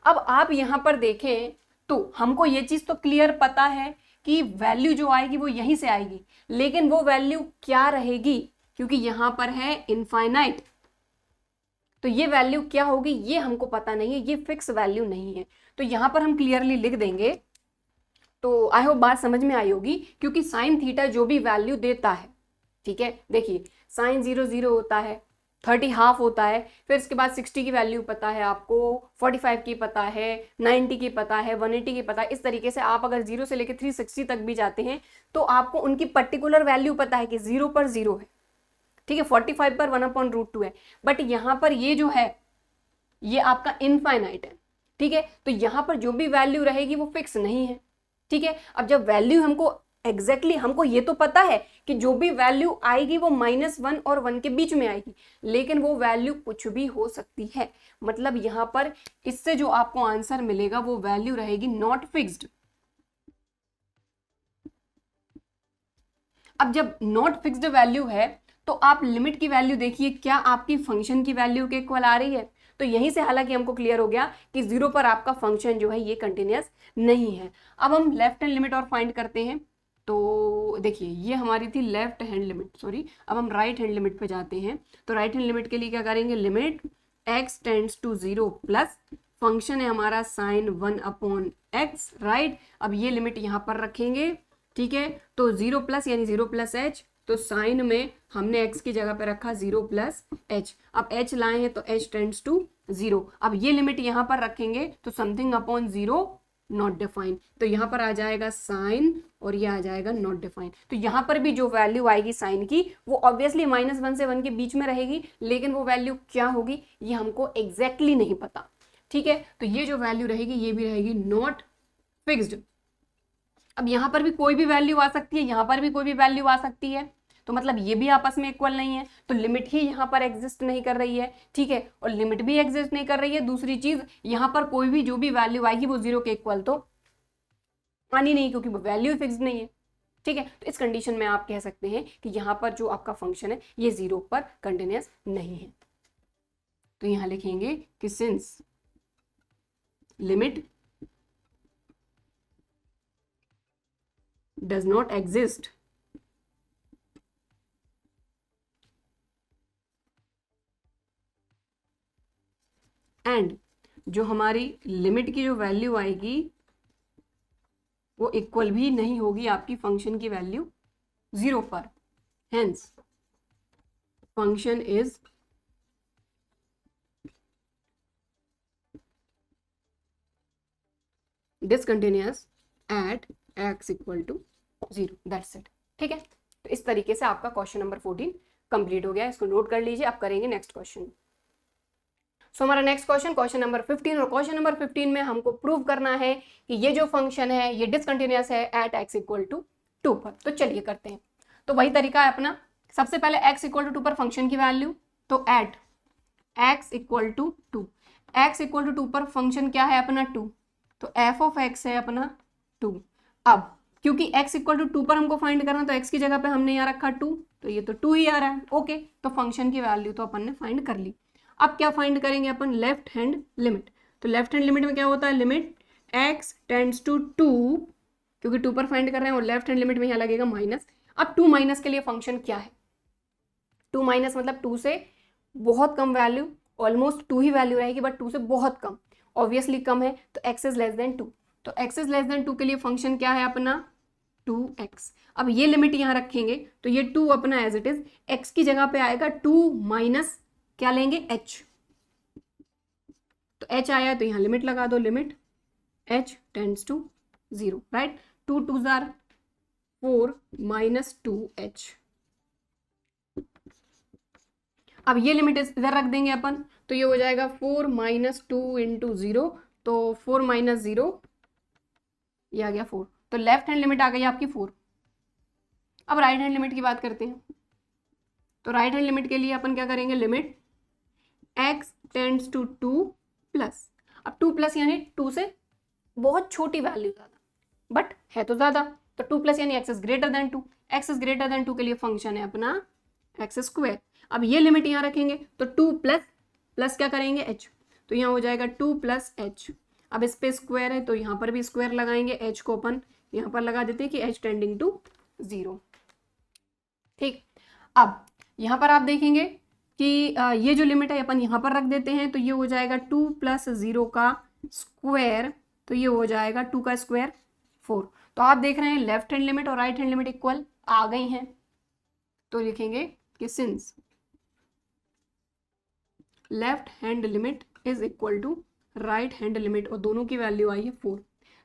अब आप यहां पर देखें तो हमको ये चीज तो क्लियर पता है कि वैल्यू जो आएगी वो यहीं से आएगी, लेकिन वो वैल्यू क्या रहेगी, क्योंकि यहां पर है इनफाइनाइट, तो ये वैल्यू क्या होगी ये हमको पता नहीं है, ये फिक्स वैल्यू नहीं है। तो यहां पर हम क्लियरली लिख देंगे, तो आई होप बात समझ में आई होगी, क्योंकि साइन थीटा जो भी वैल्यू देता है, ठीक है, देखिए साइन 0 होता है, 30 हाफ होता है, फिर इसके बाद 60 की वैल्यू पता है आपको, 45 की पता है, 90 की पता है, 180 की पता है। इस तरीके से आप अगर 0 से लेकर 360 तक भी जाते हैं तो आपको उनकी पर्टिकुलर वैल्यू पता है कि 0 पर 0 है, ठीक है, 45 पर 1/√2 है। बट यहां पर ये जो है ये आपका इनफाइनाइट है, ठीक है, तो यहां पर जो भी वैल्यू रहेगी वो फिक्स नहीं है। ठीक है, अब जब वैल्यू हमको एग्जैक्टली हमको ये तो पता है कि जो भी वैल्यू आएगी वो -1 और 1 के बीच में आएगी, लेकिन वो वैल्यू कुछ भी हो सकती है। मतलब यहां पर इससे जो आपको आंसर मिलेगा वो वैल्यू रहेगी नॉट फिक्स्ड। अब जब नॉट फिक्स्ड वैल्यू है तो आप लिमिट की वैल्यू देखिए, क्या आपकी फंक्शन की वैल्यू के इक्वल आ रही है, तो यहीं से हालांकि हमको क्लियर हो गया कि 0 पर आपका फंक्शन जो है ये कंटिन्यूअस नहीं है। अब हम लेफ्ट हैंड लिमिट और फाइंड करते हैं, तो देखिए ये हमारी थी लेफ्ट हैंड लिमिट, सॉरी, अब हम राइट हैंड लिमिट पे जाते हैं। तो राइट हैंड लिमिट के लिए क्या करेंगे, limit x tends to 0 plus function है हमारा साइन 1/x, राइट। अब ये लिमिट यहाँ पर रखेंगे, ठीक है, तो 0 प्लस यानी 0 प्लस h, तो साइन में हमने x की जगह पे रखा 0 प्लस h। अब h लाए हैं तो h टेंड्स टू 0। अब ये लिमिट यहाँ पर रखेंगे तो समथिंग अपॉन 0 नॉट डिफाइन, तो यहाँ पर आ जाएगा साइन और ये आ जाएगा नॉट डिफाइन। तो यहाँ पर भी जो वैल्यू आएगी साइन की वो ऑब्वियसली -1 से 1 के बीच में रहेगी, लेकिन वो वैल्यू क्या होगी ये हमको एग्जैक्टली नहीं पता। ठीक है, तो ये जो वैल्यू रहेगी ये भी रहेगी नॉट फिक्स्ड। अब यहाँ पर भी कोई भी वैल्यू आ सकती है, यहाँ पर भी कोई भी वैल्यू आ सकती है, तो मतलब ये भी आपस में इक्वल नहीं है, तो लिमिट ही यहाँ पर एग्जिस्ट नहीं कर रही है। ठीक है, और लिमिट भी एग्जिस्ट नहीं कर रही है। दूसरी चीज, यहाँ पर कोई भी जो भी वैल्यू आएगी वो 0 के इक्वल तो आनी नहीं, क्योंकि वो वैल्यू फिक्स्ड नहीं है। ठीक है, तो इस कंडीशन में आप कह सकते हैं कि यहाँ पर जो आपका फंक्शन है ये 0 पर कंटिन्यूअस नहीं है। तो यहाँ लिखेंगे कि since limit does not exist and जो हमारी लिमिट की जो वैल्यू आएगी वो इक्वल भी नहीं होगी आपकी फंक्शन की वैल्यू 0 पर, hence function is discontinuous at x equal to 0, that's it. ठीक है, तो इस तरीके से आपका क्वेश्चन नंबर 14 कंप्लीट हो गया। इसको नोट कर लीजिए, आप करेंगे नेक्स्ट क्वेश्चन। सो हमारा नेक्स्ट क्वेश्चन नंबर 15, और क्वेश्चन नंबर 15 में हमको प्रूव करना है कि ये जो फंक्शन है ये डिसकंटिन्यूअस है एट x इक्वल टू 2 पर। तो चलिए करते हैं। तो वही तरीका है अपना, सबसे पहले x इक्वल टू 2 पर फंक्शन की वैल्यू, तो at x equal to 2, x equal to 2 पर फंक्शन क्या है अपना 2, तो f ऑफ x है अपना 2। अब क्योंकि x इक्वल टू 2 पर हमको फाइंड करना, तो x की जगह पे हमने यहाँ रखा 2, तो ये तो 2 ही आ रहा है। ओके, तो फंक्शन की वैल्यू तो अपन ने फाइंड कर ली। अब क्या फाइंड करेंगे अपन, लेफ्ट हैंड लिमिट। तो लेफ्ट हैंड लिमिट में क्या होता है, लिमिट x टेंड्स टू 2, क्योंकि 2 पर फाइंड कर रहे हैं, और लेफ्ट हैंड लिमिट में यहाँ लगेगा माइनस। अब 2 माइनस के लिए फंक्शन क्या है, 2 माइनस मतलब 2 से बहुत कम वैल्यू, ऑलमोस्ट 2 ही वैल्यू रहेगी, बट 2 से बहुत कम, ऑब्वियसली कम है, तो x इज लेस देन 2। तो x इज लेस देन 2 के लिए फंक्शन क्या है अपना 2x। अब ये लिमिट यहाँ रखेंगे तो ये 2 अपना एज इट इज, x की जगह पे आएगा 2 माइनस क्या लेंगे h, तो h आया तो यहाँ लिमिट लगा दो, limit h tends to 0, right. 2 2 जार 4 माइनस 2h। अब ये लिमिट इधर रख देंगे अपन, तो ये हो जाएगा 4 माइनस 2 इंटू 0, तो 4 माइनस 0 ये आ गया 4, तो लेफ्ट हैंड लिमिट आ गई आपकी 4। अब राइट हैंड लिमिट की बात करते हैं, तो राइट हैंड लिमिट के लिए अपन क्या करेंगे, limit x tends to 2 plus, अब 2 प्लस यानी 2 से बहुत छोटी वैल्यू ज़्यादा, बट है तो ज़्यादा, तो 2 प्लस यानी x is greater then 2, x is greater then 2 के लिए फंक्शन है अपना एक्स स्क्वायर। अब ये लिमिट यहाँ रखेंगे तो 2 प्लस प्लस क्या करेंगे h, तो यहाँ हो जाएगा 2 प्लस h। अब इस पे स्क्वायर है तो यहाँ पर भी स्क्वायर लगाएंगे, h को अपन यहाँ पर लगा देते हैं कि h टेंडिंग टू 0, ठीक। अब यहाँ पर आप देखेंगे कि ये जो लिमिट है अपन यहाँ पर रख देते हैं, तो ये हो जाएगा 2 प्लस 0 का स्क्वायर, तो ये हो जाएगा 2 का स्क्वायर 4। तो आप देख रहे हैं लेफ्ट हैंड लिमिट और राइट हैंड लिमिट इक्वल आ गई हैं, तो लिखेंगे कि since left hand limit is equal to right hand limit, और दोनों की वैल्यू आई है 4,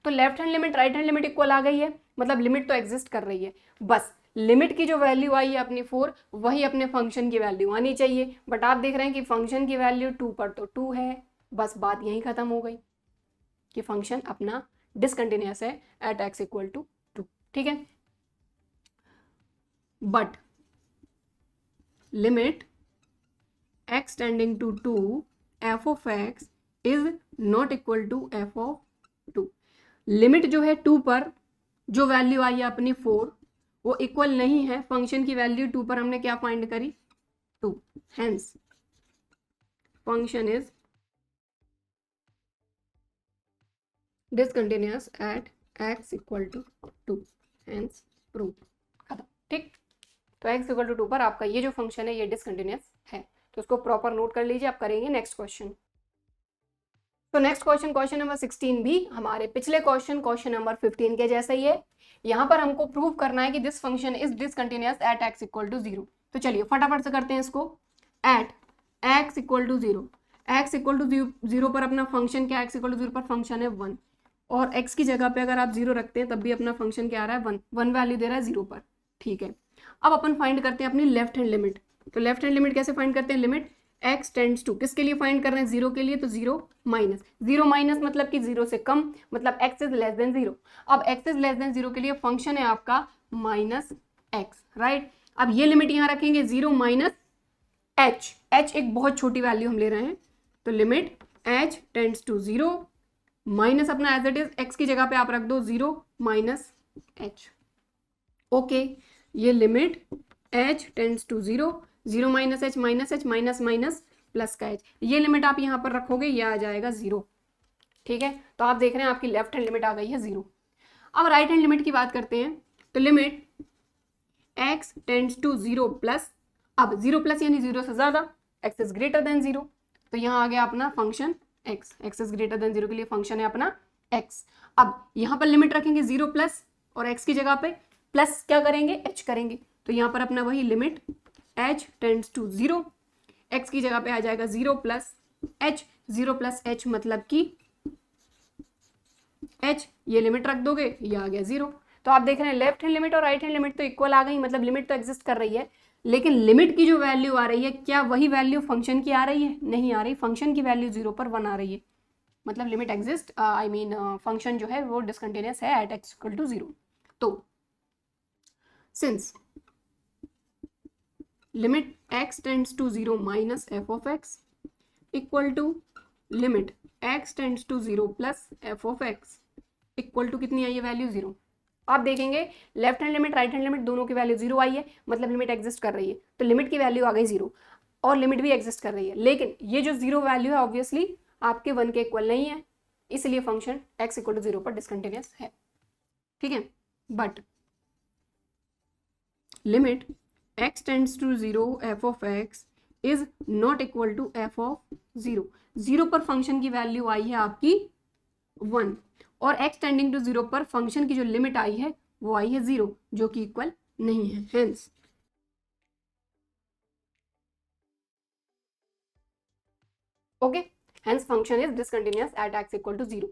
तो left hand limit right hand limit equal आ गई है, मतलब लिमिट तो एग्जिस्ट कर रही है, बस लिमिट की जो वैल्यू आई है अपनी 4 वही अपने फंक्शन की वैल्यू आनी चाहिए। बट आप देख रहे हैं कि फंक्शन की वैल्यू 2 पर तो 2 है, बस बात यहीं खत्म हो गई कि फंक्शन अपना डिसकंटिन्यूअस है एट x इक्वल टू 2, ठीक है। But limit x tending to 2 f of x is not equal to f of 2। Limit जो है 2 पर जो वैल्यू आई है अपनी 4 वो इक्वल नहीं है फंक्शन की वैल्यू 2 पर हमने क्या फाइंड करी 2, hence function is discontinuous at x equal to 2, hence prove, खत्म, ठीक। तो x इक्वल टू 2 पर आपका ये जो फंक्शन है ये डिसकंटिन्यूअस है, तो उसको प्रॉपर नोट कर लीजिए। आप करेंगे नेक्स्ट क्वेश्चन। तो नेक्स्ट क्वेश्चन, क्वेश्चन नंबर 16 भी हमारे पिछले क्वेश्चन नंबर 15 के जैसा ही है। यहाँ पर हमको प्रूव करना है कि this function is discontinuous at x equal to 0। तो चलिए फटाफट से करते हैं इसको। At x equal to 0, x equal to 0 पर अपना फंक्शन क्या है, x इक्वल टू 0 पर फंक्शन है 1, और x की जगह पे अगर आप 0 रखते हैं तब भी अपना फंक्शन क्या आ रहा है 1, 1 वैल्यू दे रहा है 0 पर, ठीक है। अब अपन फाइंड करते हैं अपनी लेफ्ट हैंड लिमिट। तो लेफ्ट हैंड लिमिट कैसे फाइंड करते हैं, लिमिट x टेंड्स टू, किसके लिए फाइंड कर रहे हैं 0 के लिए, तो 0 माइनस, 0 माइनस मतलब कि 0 से कम, मतलब x इज लेस देन 0। अब x इज लेस देन 0 के लिए फंक्शन है आपका माइनस x, राइट। अब ये लिमिट यहाँ रखेंगे 0 माइनस h, h एक बहुत छोटी वैल्यू हम ले रहे हैं, तो limit h tends to 0 minus अपना एज इट इज x की जगह पे आप रख दो 0 माइनस h, ओके। ये limit h tends to 0, 0 minus h minus minus plus का h, ये लिमिट आप यहाँ पर रखोगे ये आ जाएगा 0, ठीक है। तो आप देख रहे हैं आपकी लेफ्ट हैंड लिमिट आ गई है 0। अब राइट हैंड लिमिट की बात करते हैं, तो limit x tends to 0 plus, अब 0 प्लस यानी 0 से ज्यादा, x इज ग्रेटर देन 0, तो यहाँ आ गया अपना function x is greater then 0 के लिए फंक्शन है अपना x। अब यहाँ पर लिमिट रखेंगे 0 प्लस और x की जगह पे प्लस क्या करेंगे h करेंगे, तो यहाँ पर अपना वही limit h tends to 0, x की जगह पे आ जाएगा 0 प्लस h, 0 प्लस h मतलब कि h, ये लिमिट रख दोगे ये आ गया 0। तो आप देख रहे हैं लेफ्ट हैंड लिमिट और राइट हैंड लिमिट तो इक्वल आ गई, मतलब लिमिट तो एग्जिस्ट कर रही है, लेकिन लिमिट की जो वैल्यू आ रही है क्या वही वैल्यू फंक्शन की आ रही है, नहीं आ रही, फंक्शन की वैल्यू 0 पर 1 आ रही है, मतलब limit exist, I mean function जो है वो डिसकंटिन्यूअस है एट x इक्वल टू 0। तो since limit x tends to 0 minus f of x equal to limit x tends to 0 plus f of x equal to कितनी आई है value 0। आप देखेंगे left hand limit right hand limit दोनों की value 0 आई है, मतलब लिमिट एग्जिस्ट कर रही है, तो लिमिट की वैल्यू आ गई 0 और लिमिट भी एग्जिस्ट कर रही है, लेकिन ये जो 0 वैल्यू है ऑब्वियसली आपके 1 के इक्वल नहीं है, इसलिए फंक्शन x इक्वल टू 0 पर डिसकंटिन्यूअस है, ठीक है। But limit x tends to 0 f of x is not equal to F of 0। 0 पर फंक्शन की वैल्यू आई है आपकी 1 और x टेंडिंग टू 0 पर फंक्शन की जो लिमिट आई है वो आई है 0, जो कि इक्वल नहीं है। Hence okay, hence function is discontinuous at x equal to 0,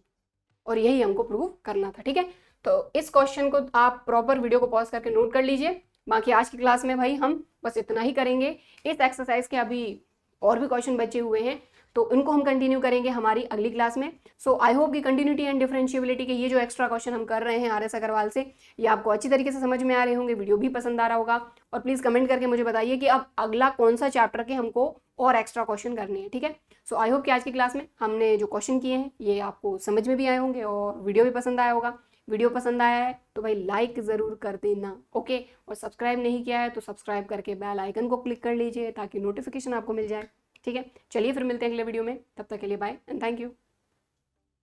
और यही हमको प्रूव करना था। ठीक है, तो इस क्वेश्चन को आप प्रॉपर वीडियो को पॉज करके नोट कर लीजिए। बाकी आज की क्लास में भाई हम बस इतना ही करेंगे। इस एक्सरसाइज के अभी और भी क्वेश्चन बचे हुए हैं, तो इनको हम कंटिन्यू करेंगे हमारी अगली क्लास में। सो आई होप कि कंटिन्यूटी एंड डिफरेंशिएबिलिटी के ये जो एक्स्ट्रा क्वेश्चन हम कर रहे हैं आर एस अग्रवाल से, ये आपको अच्छी तरीके से समझ में आ रहे होंगे, वीडियो भी पसंद आ रहा होगा। और प्लीज़ कमेंट करके मुझे बताइए कि अब अगला कौन सा चैप्टर के हमको और एक्स्ट्रा क्वेश्चन करने हैं। ठीक है, सो आई होप कि आज की क्लास में हमने जो क्वेश्चन किए हैं ये आपको समझ में भी आए होंगे और वीडियो भी पसंद आया होगा। वीडियो पसंद आया है तो भाई लाइक ज़रूर कर देना, ओके। और सब्सक्राइब नहीं किया है तो सब्सक्राइब करके बेल आइकन को क्लिक कर लीजिए ताकि नोटिफिकेशन आपको मिल जाए। ठीक है, चलिए फिर मिलते हैं अगले वीडियो में, तब तक के लिए बाय एंड थैंक यू।